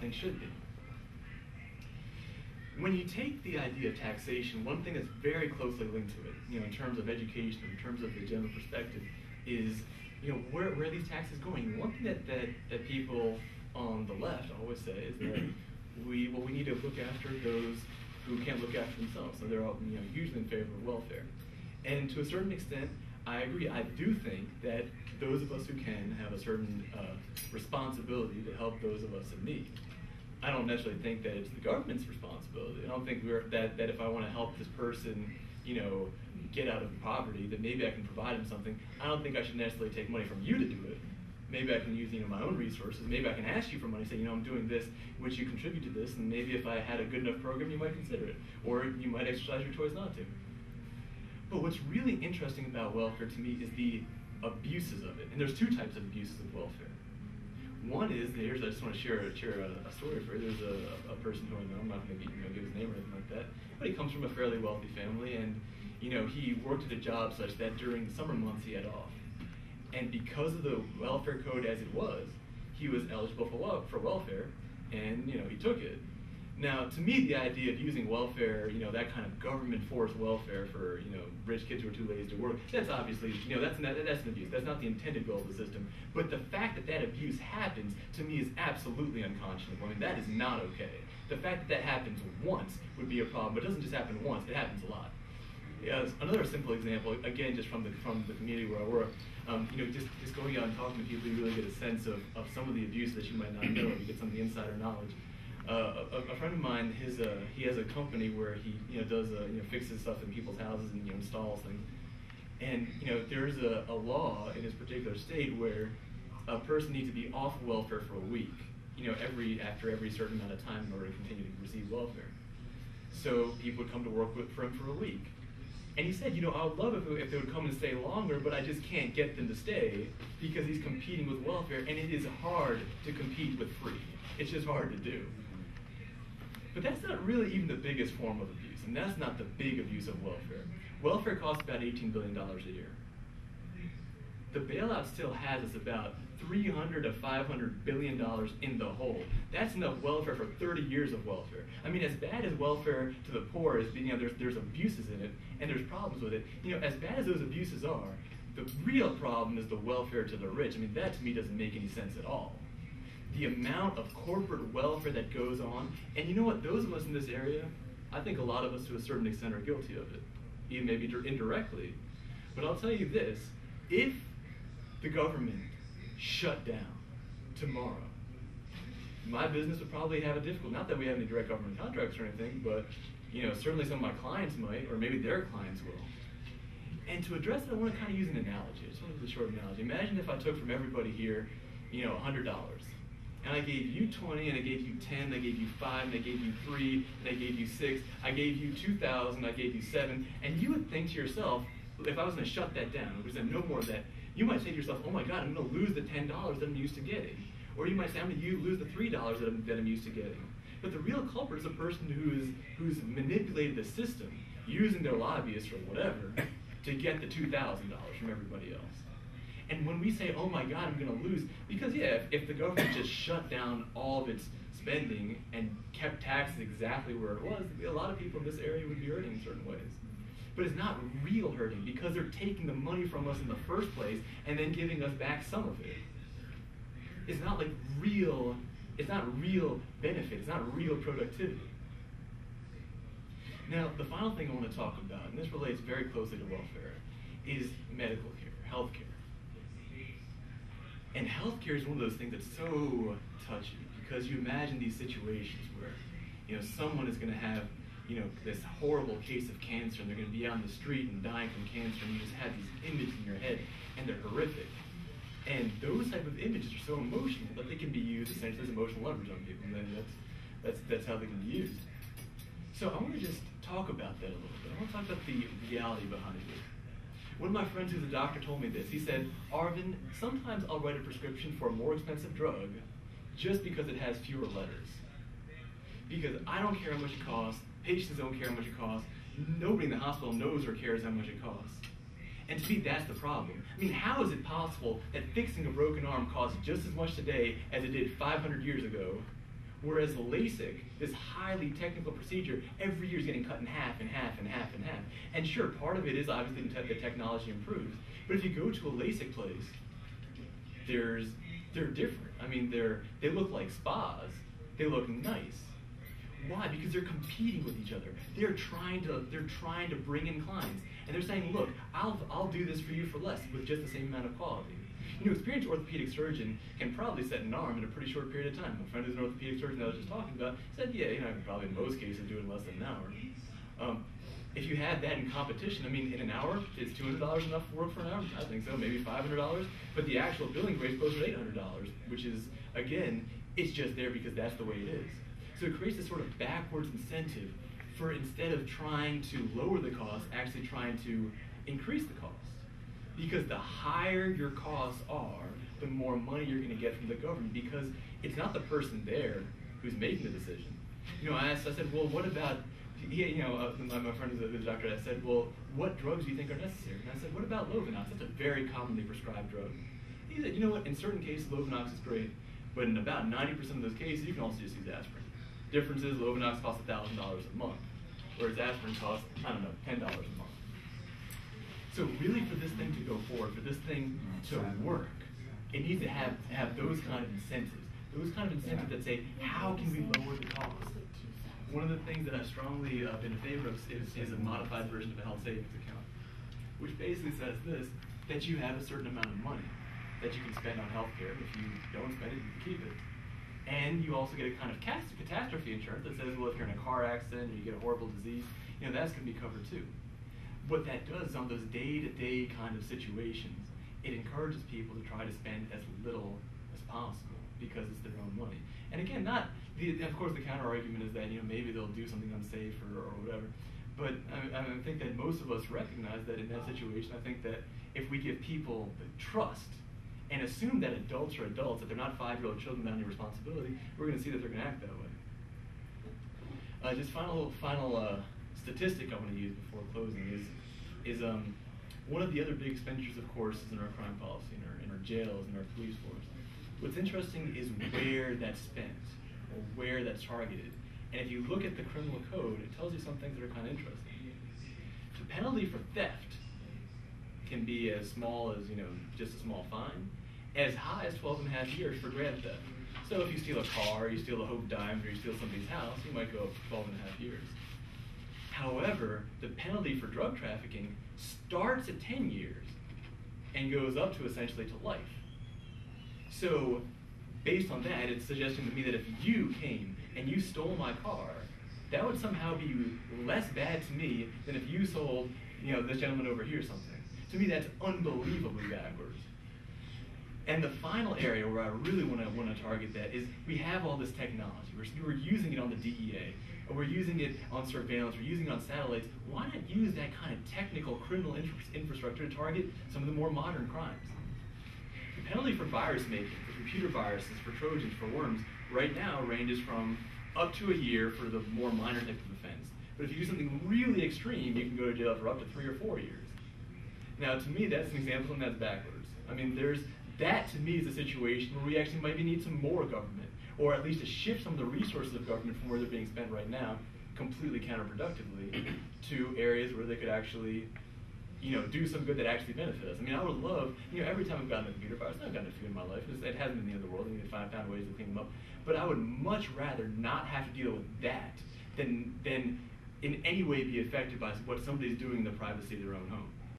think should be. When you take the idea of taxation, one thing that's very closely linked to it, in terms of education, in terms of the general perspective, is, where are these taxes going? One thing that people on the left always say is that we need to look after those who can't look after themselves. So they're all, hugely in favor of welfare. And to a certain extent, I agree. I do think that those of us who can have a certain responsibility to help those of us in need. I don't necessarily think that it's the government's responsibility. I don't think that if I want to help this person, get out of poverty, that maybe I can provide him something. I don't think I should necessarily take money from you to do it. Maybe I can use my own resources. Maybe I can ask you for money, say, I'm doing this, would you contribute to this? And maybe if I had a good enough program, you might consider it. Or you might exercise your choice not to. But what's really interesting about welfare to me is the abuses of it. And there's two types of abuses of welfare. One is, I just want to share a story for you. There's a person who I know, I'm not going to give his name or anything like that, but he comes from a fairly wealthy family, and he worked at a job such that during the summer months he had off. And because of the welfare code as it was, he was eligible for welfare, and he took it. Now, to me, the idea of using welfare, that kind of government-forced welfare for, rich kids who are too lazy to work, that's obviously, that's an abuse. That's not the intended goal of the system. But the fact that abuse happens, to me, is absolutely unconscionable. I mean, that is not okay. The fact that happens once would be a problem, but it doesn't just happen once, it happens a lot. Another simple example, again, just from the community where I work, just going out and talking to people, you really get a sense of some of the abuse that you might not know, you get some of the insider knowledge. A friend of mine, he has a company where he does fixes stuff in people's houses and installs things. And there's a law in his particular state where a person needs to be off welfare for a week, after every certain amount of time in order to continue to receive welfare. So people would come to work for him for a week. And he said, I would love if they would come and stay longer, but I just can't get them to stay because he's competing with welfare, and it is hard to compete with free. It's just hard to do. But that's not really even the biggest form of abuse, and that's not the big abuse of welfare. Welfare costs about $18 billion a year. The bailout still has us about $300 to $500 billion in the hole. That's enough welfare for 30 years of welfare. I mean, as bad as welfare to the poor is, there's abuses in it, and there's problems with it. As bad as those abuses are, the real problem is the welfare to the rich. I mean, that to me doesn't make any sense at all. The amount of corporate welfare that goes on, and you know what, those of us in this area, I think a lot of us to a certain extent are guilty of it, even maybe indirectly. But I'll tell you this, if the government shut down tomorrow, my business would probably have a difficult, not that we have any direct government contracts or anything, but certainly some of my clients might, or maybe their clients will. And to address it, I want to kind of use an analogy. I just want to use a short analogy. Imagine if I took from everybody here, $100. And I gave you 20, and I gave you 10, I gave you 5, and I gave you 3, and I gave you 6, I gave you 2,000, I gave you 7, and you would think to yourself, if I was going to shut that down, if there's no more of that, you might say to yourself, oh my God, I'm going to lose the $10 that I'm used to getting. Or you might say, I'm going to lose the $3 that I'm used to getting. But the real culprit is a person who's manipulated the system, using their lobbyists or whatever, to get the $2,000 from everybody else. And when we say, oh my God, I'm going to lose, because if the government just shut down all of its spending and kept taxes exactly where it was, a lot of people in this area would be hurting in certain ways. But it's not real hurting because they're taking the money from us in the first place and then giving us back some of it. It's not like real, it's not real benefit, it's not real productivity. Now, the final thing I want to talk about, and this relates very closely to welfare, is medical care, health care. And healthcare is one of those things that's so touchy because you imagine these situations where, someone is going to have, this horrible case of cancer and they're going to be out in the street and dying from cancer, and you just have these images in your head and they're horrific. And those type of images are so emotional that they can be used essentially as emotional leverage on people, and then that's how they can be used. So I want to just talk about that a little bit. I want to talk about the reality behind it. One of my friends who's a doctor told me this. He said, Arvin, sometimes I'll write a prescription for a more expensive drug just because it has fewer letters. Because I don't care how much it costs, patients don't care how much it costs, nobody in the hospital knows or cares how much it costs. And to me, that's the problem. I mean, how is it possible that fixing a broken arm costs just as much today as it did 500 years ago, Whereas LASIK, this highly technical procedure, every year is getting cut in half, and half, and half, and half. And sure, part of it is obviously the technology improves. But if you go to a LASIK place, they're different. I mean, they look like spas. They look nice. Why? Because they're competing with each other. They're trying to bring in clients, and they're saying, look, I'll do this for you for less with just the same amount of quality. You know, experienced orthopedic surgeon can probably set an arm in a pretty short period of time. My friend who's an orthopedic surgeon that I was just talking about said, yeah, you know, I can probably in most cases do it in less than an hour. If you had that in competition, I mean, in an hour, is $200 enough work for an hour? I think so, maybe $500. But the actual billing rate goes to $800, which is, again, it's just there because that's the way it is. So it creates this sort of backwards incentive for, instead of trying to lower the cost, actually trying to increase the cost. Because the higher your costs are, the more money you're going to get from the government, because it's not the person there who's making the decision. You know, I said, well, what about, my friend who's a doctor, I said, well, what drugs do you think are necessary? And I said, what about Lovenox? That's a very commonly prescribed drug. He said, you know what, in certain cases, Lovenox is great, but in about 90% of those cases, you can also just use aspirin. Difference is Lovenox costs $1,000 a month, whereas aspirin costs, I don't know, $10 a month. So really, for this thing to go forward, for this thing to work, it needs to have those kind of incentives. Those kind of incentives that say, how can we lower the cost? One of the things that I've strongly been in favor of is a modified version of a health savings account, which basically says this, that you have a certain amount of money that you can spend on healthcare. If you don't spend it, you can keep it. And you also get a kind of catastrophe insurance that says, well, if you're in a car accident or you get a horrible disease, you know, that's going to be covered too. What that does on those day-to-day kind of situations, it encourages people to try to spend as little as possible because it's their own money. And again, of course, the counter-argument is that, you know, maybe they'll do something unsafe or whatever. But I think that most of us recognize that in that situation, I think that if we give people the trust and assume that adults are adults, that they're not 5-year-old children without any responsibility, we're going to see that they're going to act that way. Just final statistic I want to use before closing is one of the other big expenditures, of course, is in our crime policy, in our jails, in our police force. What's interesting is where that's spent, or where that's targeted. And if you look at the criminal code, it tells you some things that are kind of interesting. The penalty for theft can be as small as, you know, just a small fine, as high as 12.5 years for grand theft. So if you steal a car, you steal a Hope Diamond, or you steal somebody's house, you might go up to 12.5 years. However, the penalty for drug trafficking starts at 10 years and goes up to essentially to life. So based on that, it's suggesting to me that if you came and you stole my car, that would somehow be less bad to me than if you sold, you know, this gentleman over here something. To me, that's unbelievably backwards. And the final area where I really want to target that is we have all this technology. We're using it on the DEA, or we're using it on surveillance, we're using it on satellites. Why not use that kind of technical criminal infrastructure to target some of the more modern crimes? The penalty for virus making, for computer viruses, for Trojans, for worms, right now ranges from up to a year for the more minor type of offense. But if you do something really extreme, you can go to jail for up to 3 or 4 years. Now, to me, that's an example, and that's backwards. I mean, that to me is a situation where we actually maybe need some more government, or at least to shift some of the resources of government from where they're being spent right now, completely counterproductively, to areas where they could actually, you know, do some good that actually benefit us. I mean, I would love, you know, every time I've gotten a computer virus, I've gotten a few in my life. It hasn't been the end of the world. I need to find ways to clean them up. But I would much rather not have to deal with that than in any way be affected by what somebody's doing in the privacy of their own home.